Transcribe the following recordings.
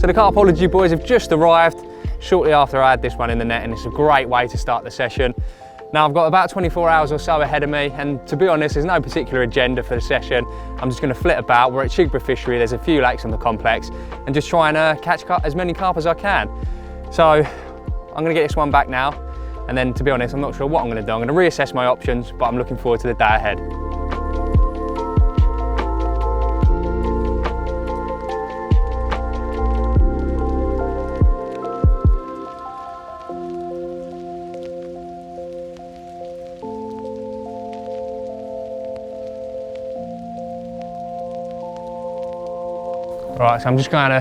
So the 𝘃𝗶𝗀𝗲 boys have just arrived shortly after I had this one in the net, and it's a great way to start the session. Now I've got about 24 hours or so ahead of me, and to be honest, there's no particular agenda for the session. I'm just going to flit about. We're at Chigborough Fishery, there's a few lakes on the complex, and just try and catch as many carp as I can. So I'm going to get this one back now, and then to be honest, I'm not sure what I'm going to do. I'm going to reassess my options, but I'm looking forward to the day ahead. Right, so I'm just going to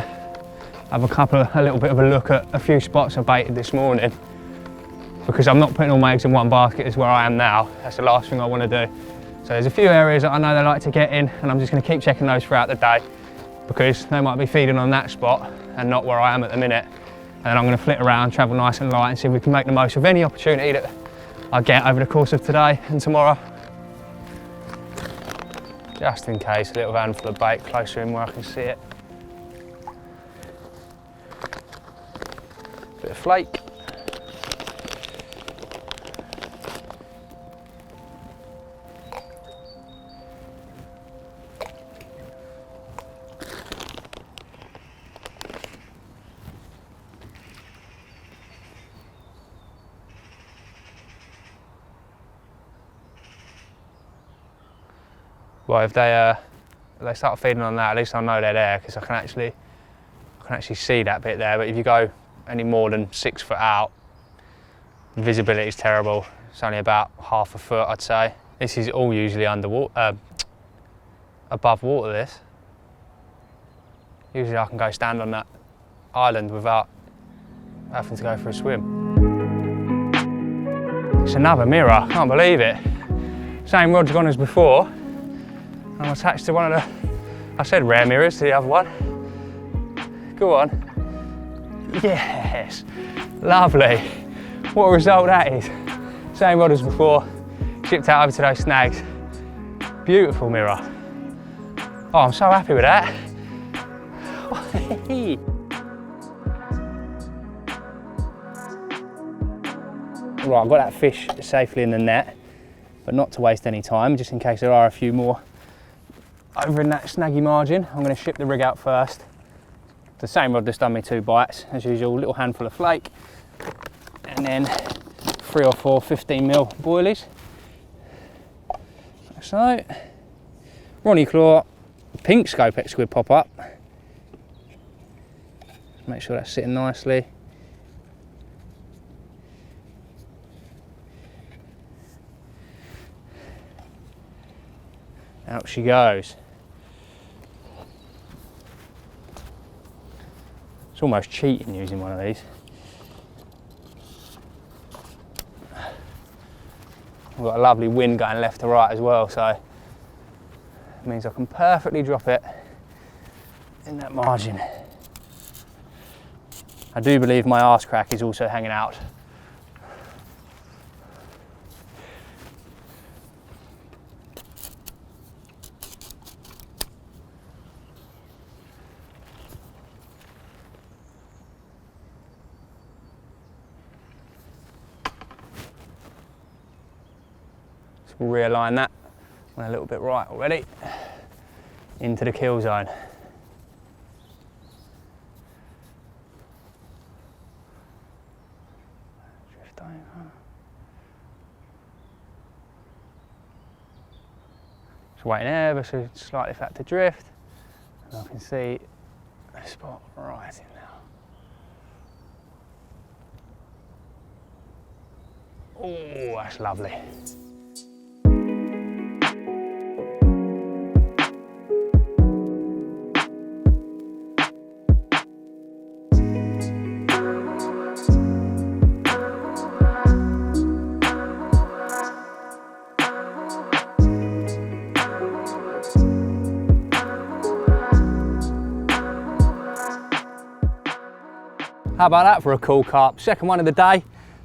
have a little bit of a look at a few spots I baited this morning, because I'm not putting all my eggs in one basket as where I am now. That's the last thing I want to do. So there's a few areas that I know they like to get in, and I'm just going to keep checking those throughout the day, because they might be feeding on that spot and not where I am at the minute. And then I'm going to flit around, travel nice and light, and see if we can make the most of any opportunity that I get over the course of today and tomorrow. Just in case, a little handful of bait closer in where I can see it. Bit of flake. Well, if they start feeding on that, at least I know they're there, because I can actually see that bit there. But if you go any more than 6 foot out, visibility is terrible. It's only about half a foot, I'd say. This is all usually underwater, above water. This. Usually I can go stand on that island without having to go for a swim. It's another mirror, I can't believe it. Same rod's gone as before. I'm attached to one of the, I said rare mirrors to the other one. Go on. Yes, lovely. What a result that is. Same rod as before, shipped out over to those snags. Beautiful mirror. Oh, I'm so happy with that. Right, I've got that fish safely in the net, but not to waste any time, just in case there are a few more over in that snaggy margin. I'm going to ship the rig out first. The same rod that's done me 2 bites, as usual, little handful of flake, and then 3 or 4 15mm boilies. So, Ronnie Claw, pink 𝘃𝗶𝗀𝗲 squid pop up. Just make sure that's sitting nicely. Out she goes. It's almost cheating using one of these. We've got a lovely wind going left to right as well, so it means I can perfectly drop it in that margin. I do believe my arse crack is also hanging out. We'll realign that. Went a little bit right already. Into the kill zone. Drift over. Just waiting ever so slightly for that to drift. And I can see a spot right in now. Oh, that's lovely. How about that for a cool carp? Second one of the day.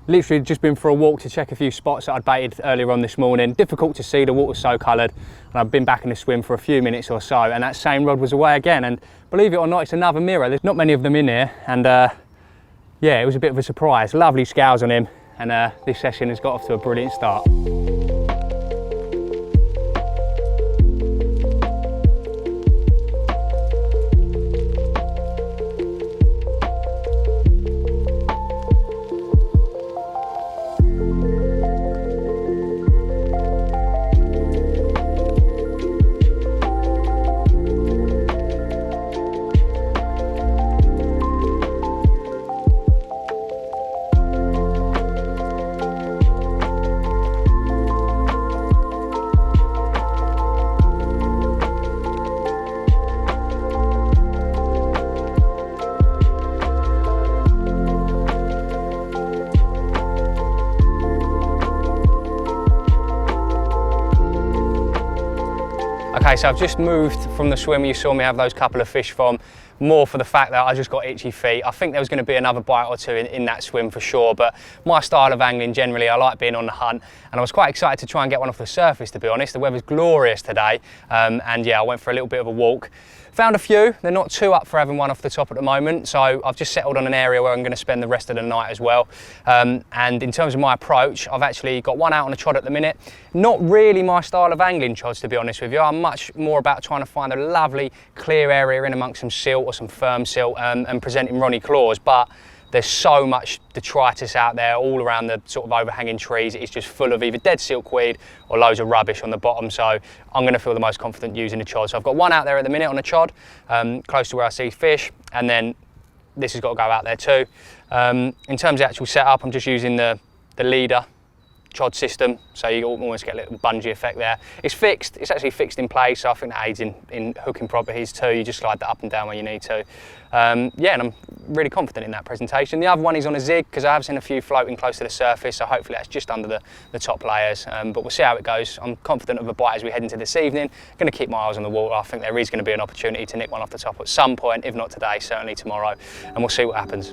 Literally just been for a walk to check a few spots that I'd baited earlier on this morning. Difficult to see, the water's so coloured. And I've been back in the swim for a few minutes or so, and that same rod was away again. And believe it or not, it's another mirror. There's not many of them in here. And yeah, it was a bit of a surprise. Lovely scales on him. And this session has got off to a brilliant start. Okay, so I've just moved from the swim you saw me have those couple of fish from, more for the fact that I just got itchy feet. I think there was going to be another bite or two in that swim for sure, but my style of angling generally, I like being on the hunt, and I was quite excited to try and get one off the surface, to be honest. The weather's glorious today, and yeah, I went for a little bit of a walk. Found a few. They're not too up for having one off the top at the moment, so I've just settled on an area where I'm going to spend the rest of the night as well. And in terms of my approach, I've actually got one out on a chod at the minute. Not really my style of angling chods, to be honest with you. I'm much more about trying to find a lovely clear area in amongst some silt or some firm silt and presenting Ronnie claws, but there's so much detritus out there all around the sort of overhanging trees. It's just full of either dead silkweed or loads of rubbish on the bottom, so I'm going to feel the most confident using the chod. So I've got one out there at the minute on a chod, close to where I see fish, and then this has got to go out there too. In terms of the actual setup, I'm just using the leader chod system, so you almost get a little bungee effect there. It's fixed, it's actually fixed in place, so I think that aids in hooking properties too. You just slide that up and down where you need to. Yeah, and I'm really confident in that presentation. The other one is on a Zig, because I have seen a few floating close to the surface, so hopefully that's just under the top layers, but we'll see how it goes. I'm confident of a bite as we head into this evening. Going to keep my eyes on the water. I think there is going to be an opportunity to nick one off the top at some point, if not today, certainly tomorrow, and we'll see what happens.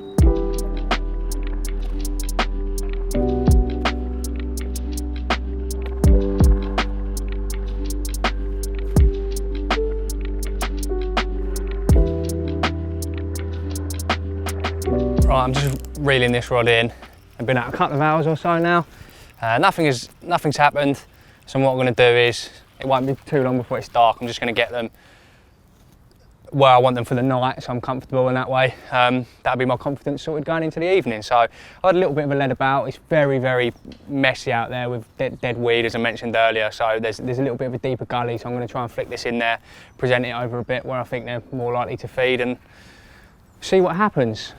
Right, I'm just reeling this rod in. I've been out a couple of hours or so now. Nothing's happened. So what I'm going to do is, it won't be too long before it's dark. I'm just going to get them where I want them for the night, so I'm comfortable in that way. That'll be my confidence sorted going into the evening. So I had a little bit of a lead about. It's very, very messy out there with dead weed, as I mentioned earlier. So there's a little bit of a deeper gully. So I'm going to try and flick this in there, present it over a bit where I think they're more likely to feed, and see what happens.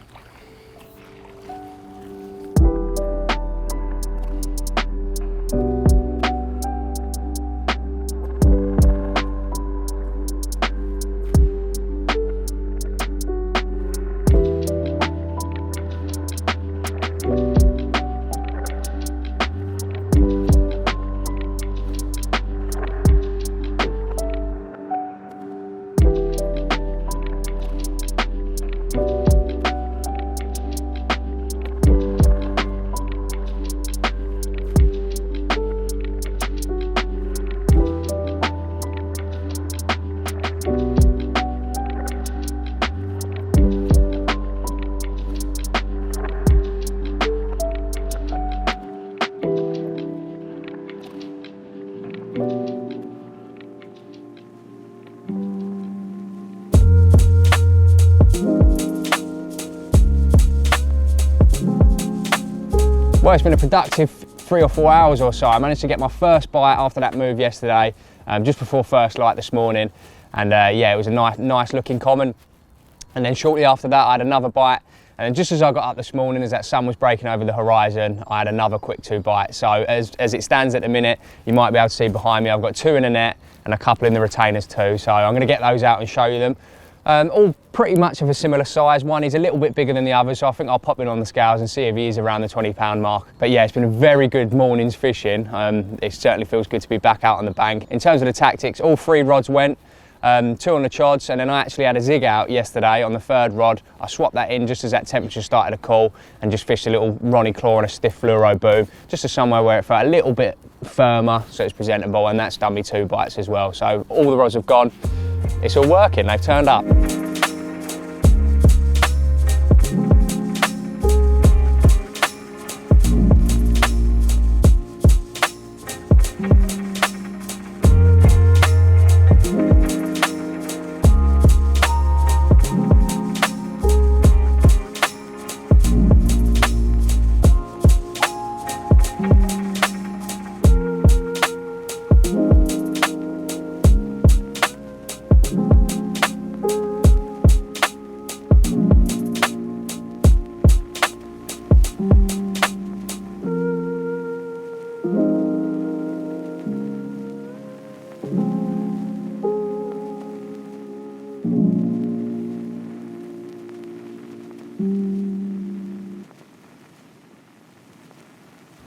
Well, it's been a productive 3 or 4 hours or so. I managed to get my first bite after that move yesterday, just before first light this morning. And yeah, it was a nice looking common. And then shortly after that, I had another bite. And just as I got up this morning, as that sun was breaking over the horizon, I had another quick 2 bites. So as it stands at the minute, you might be able to see behind me, I've got 2 in the net and a couple in the retainers too. So I'm gonna get those out and show you them. All pretty much of a similar size. One is a little bit bigger than the other, so I think I'll pop in on the scales and see if he is around the 20-pound mark. But yeah, it's been a very good morning's fishing. It certainly feels good to be back out on the bank. In terms of the tactics, all 3 rods went. 2 on the Chods, and then I actually had a Zig out yesterday on the 3rd rod. I swapped that in just as that temperature started to cool and just fished a little Ronnie claw and a stiff fluoro boom, just to somewhere where it felt a little bit firmer so it's presentable, and that's done me 2 bites as well. So all the rods have gone, it's all working, they've turned up.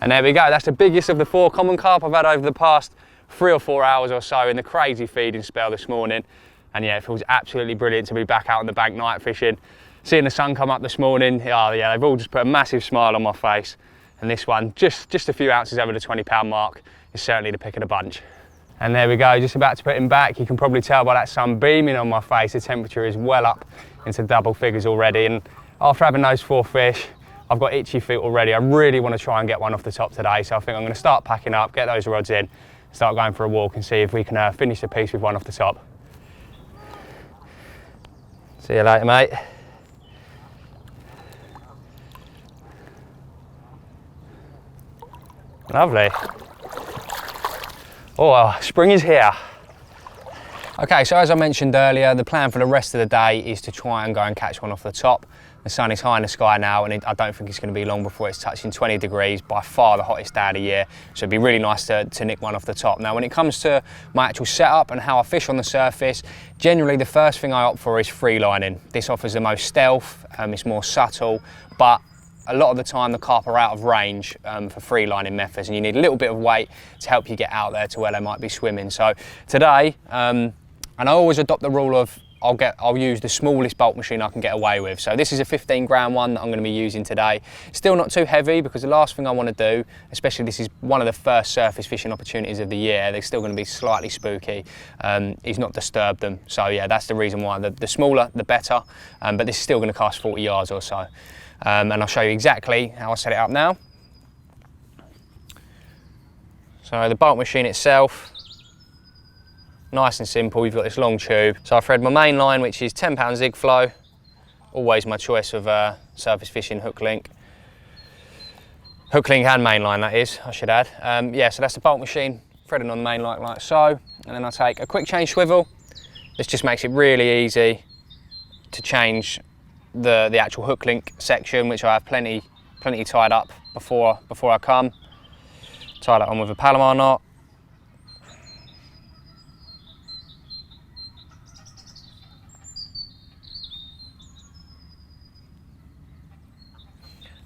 And there we go, that's the biggest of the 4 common carp I've had over the past 3 or 4 hours or so in the crazy feeding spell this morning. And yeah, it feels absolutely brilliant to be back out on the bank night fishing. Seeing the sun come up this morning, oh yeah, they've all just put a massive smile on my face. And this one, just a few ounces over the 20-pound mark, is certainly the pick of the bunch. And there we go, just about to put him back. You can probably tell by that sun beaming on my face, the temperature is well up into double figures already. And after having those 4 fish, I've got itchy feet already. I really want to try and get one off the top today, so I think I'm going to start packing up, get those rods in, start going for a walk and see if we can finish the piece with one off the top. See you later, mate. Lovely. Oh, spring is here. Okay, so as I mentioned earlier, the plan for the rest of the day is to try and go and catch one off the top. The sun is high in the sky now, and I don't think it's going to be long before it's touching 20 degrees, by far the hottest day of the year. So it'd be really nice to nick one off the top. Now, when it comes to my actual setup and how I fish on the surface, generally the first thing I opt for is free lining. This offers the most stealth, it's more subtle, but a lot of the time the carp are out of range for free lining methods, and you need a little bit of weight to help you get out there to where they might be swimming. So today, and I always adopt the rule of I'll use the smallest bulk machine I can get away with. So this is a 15-gram one that I'm going to be using today. Still not too heavy, because the last thing I want to do, especially this is one of the first surface fishing opportunities of the year, they're still going to be slightly spooky, is not disturb them. So yeah, that's the reason why. The smaller the better, but this is still going to cast 40 yards or so. And I'll show you exactly how I set it up now. So the bulk machine itself, nice and simple. You've got this long tube. So I thread my main line, which is 10-pound Zig Flow. Always my choice of surface fishing hook link. Hook link and main line, that is, I should add. Yeah, so that's the bulk machine, threading on the main line like so. And then I take a quick change swivel. This just makes it really easy to change the actual hook link section, which I have plenty tied up before I come. Tie that on with a Palomar knot.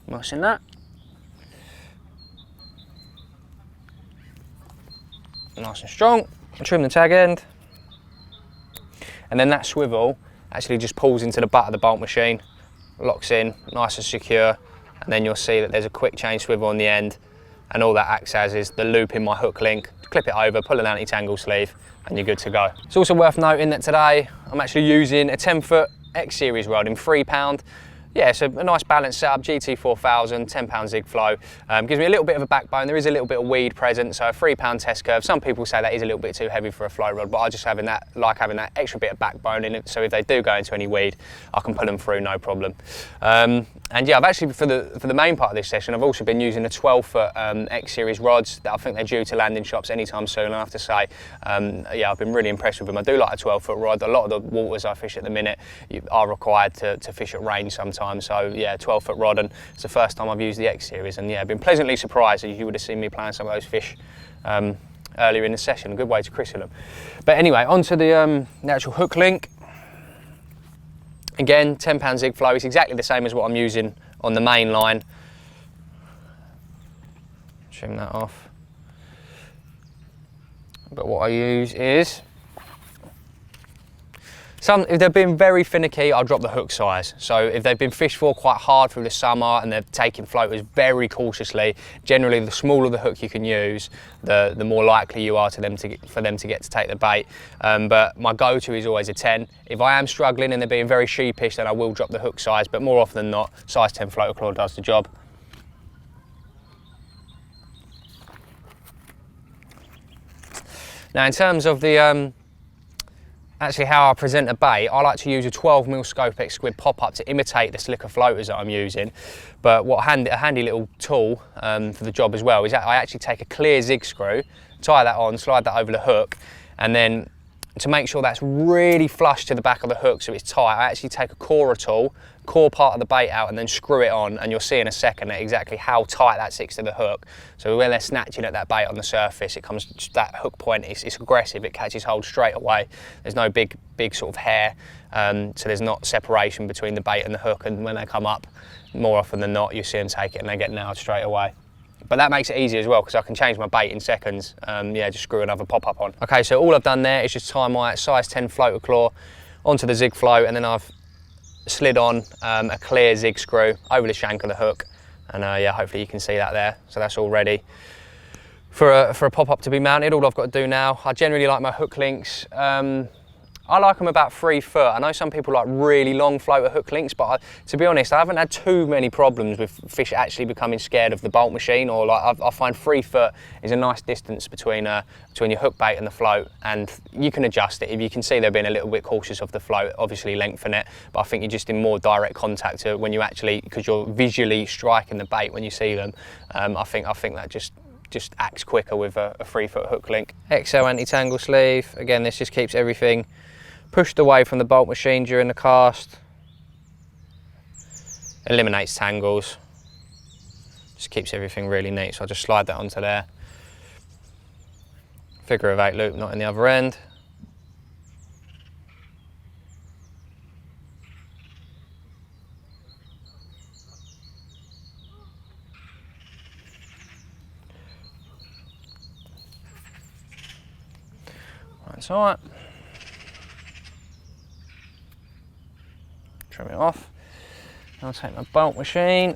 Nice in that. Nice and strong. Trim the tag end. And then that swivel actually just pulls into the butt of the bulk machine, locks in, nice and secure, and then you'll see that there's a quick change swivel on the end, and all that acts as is the loop in my hook link. Clip it over, pull an anti-tangle sleeve, and you're good to go. It's also worth noting that today I'm actually using a 10-foot X series rod in 3-pound. Yeah, so a nice balanced setup, GT4000, 10-pound Zig Flow. Gives me a little bit of a backbone. There is a little bit of weed present, so a 3-pound test curve. Some people say that is a little bit too heavy for a flow rod, but I just like having that extra bit of backbone in it, so if they do go into any weed, I can pull them through, no problem. And yeah, I've actually, for the main part of this session, I've also been using the 12-foot X series rods that I think they're due to land in shops anytime soon. I have to say, yeah, I've been really impressed with them. I do like a 12-foot rod. A lot of the waters I fish at the minute are required to fish at range sometimes. So yeah, 12-foot rod, and it's the first time I've used the X series, and yeah, I've been pleasantly surprised. As you would have seen me playing some of those fish earlier in the session. A good way to christen them. But anyway, onto the actual hook link. Again, 10-pound Zig Flow. It's exactly the same as what I'm using on the main line. Trim that off. But what I use is If they've been very finicky, I'll drop the hook size. So if they've been fished for quite hard through the summer and they're taking floaters very cautiously, generally the smaller the hook you can use, the more likely you are for them to get to take the bait. But my go-to is always a 10. If I am struggling and they're being very sheepish, then I will drop the hook size, but more often than not, size 10 floater claw does the job. Now in terms of the actually how I present a bait, I like to use a 12mm 𝘃𝗶𝗱𝗲 squid pop-up to imitate the slicker floaters that I'm using. But a handy little tool for the job as well is that I actually take a clear zig screw, tie that on, slide that over the hook, and then to make sure that's really flush to the back of the hook so it's tight, I actually take a 𝘃𝗶𝗱𝗲𝗃 tool, core part of the bait out and then screw it on, and you'll see in a second exactly how tight that sticks to the hook. So when they're snatching at that bait on the surface, that hook point is aggressive, it catches hold straight away. There's no big sort of hair, so there's not separation between the bait and the hook, and when they come up, more often than not, you see them take it and they get nailed straight away. But that makes it easy as well because I can change my bait in seconds. Yeah, just screw another pop-up on. Okay, so all I've done there is just tie my size 10 floater claw onto the zig float, and then I've slid on a clear zig screw over the shank of the hook, and yeah, hopefully you can see that there. So that's all ready for a pop-up to be mounted. All I've got to do now, I generally like my hook links. I like them about 3 foot. I know some people like really long floater hook links, but to be honest, I haven't had too many problems with fish actually becoming scared of the bolt machine. Or like I find 3 foot is a nice distance between your hook bait and the float, and you can adjust it. If you can see they're being a little bit cautious of the float, obviously lengthen it. But I think you're just in more direct contact to when you actually, because you're visually striking the bait when you see them. I think that just acts quicker with a 3 foot hook link. XL anti-tangle sleeve. Again, this just keeps everything pushed away from the bolt machine during the cast. Eliminates tangles. Just keeps everything really neat. So I'll just slide that onto there. Figure of 8 loop, not in the other end. That's all right. Trim it off. I'll take my bolt machine.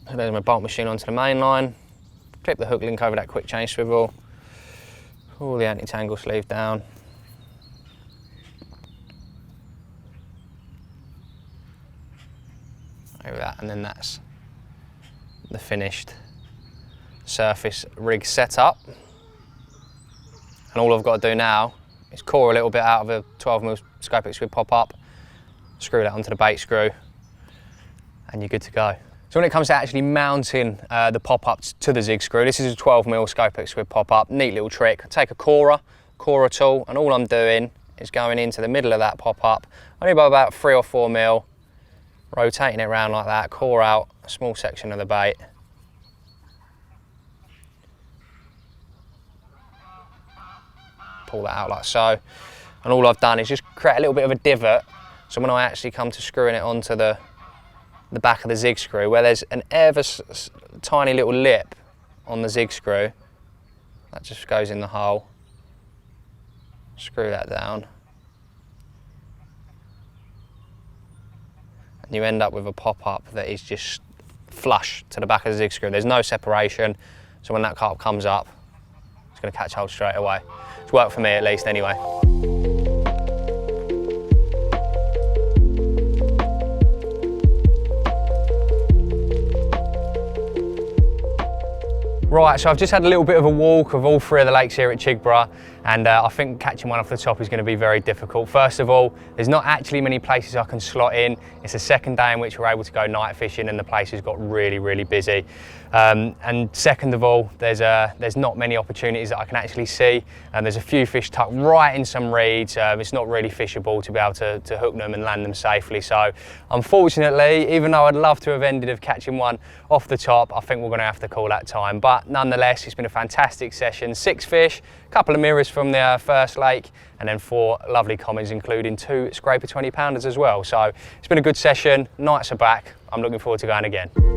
So there's my bolt machine onto the main line. Clip the hook link over that quick change swivel. Pull the anti-tangle sleeve down. Over that, and then that's the finished surface rig setup. And all I've got to do now is core a little bit out of a 12mm 𝘃𝗶𝗱𝗃 squid pop-up, screw that onto the bait screw, and you're good to go. So when it comes to actually mounting the pop-ups to the zig screw, this is a 12mm 𝘃𝗶𝗃 squid pop-up. Neat little trick. Take a core tool, and all I'm doing is going into the middle of that pop-up, only by about 3 or 4mm, rotating it around like that, core out a small section of the bait. Pull that out like so. And all I've done is just create a little bit of a divot, so when I actually come to screwing it onto the back of the zig screw, where there's an ever tiny little lip on the zig screw, that just goes in the hole. Screw that down. And you end up with a pop-up that is just flush to the back of the zig screw. There's no separation, so when that carp comes up, it's going to catch hold straight away. It's worked for me at least anyway. Right, so I've just had a little bit of a walk of all 3 of the lakes here at Chigborough, and I think catching one off the top is going to be very difficult. First of all, there's not actually many places I can slot in. It's the second day in which we're able to go night fishing, and the place has got really, really busy. And second of all, there's not many opportunities that I can actually see, and there's a few fish tucked right in some reeds. It's not really fishable to be able to hook them and land them safely. So unfortunately, even though I'd love to have ended up catching one off the top, I think we're going to have to call that time. But nonetheless, it's been a fantastic session. 6 fish, a couple of mirrors from the first lake, and then 4 lovely commons, including 2 𝘃𝗶𝗀𝗃 20-pounders as well. So it's been a good session. Nights are back. I'm looking forward to going again.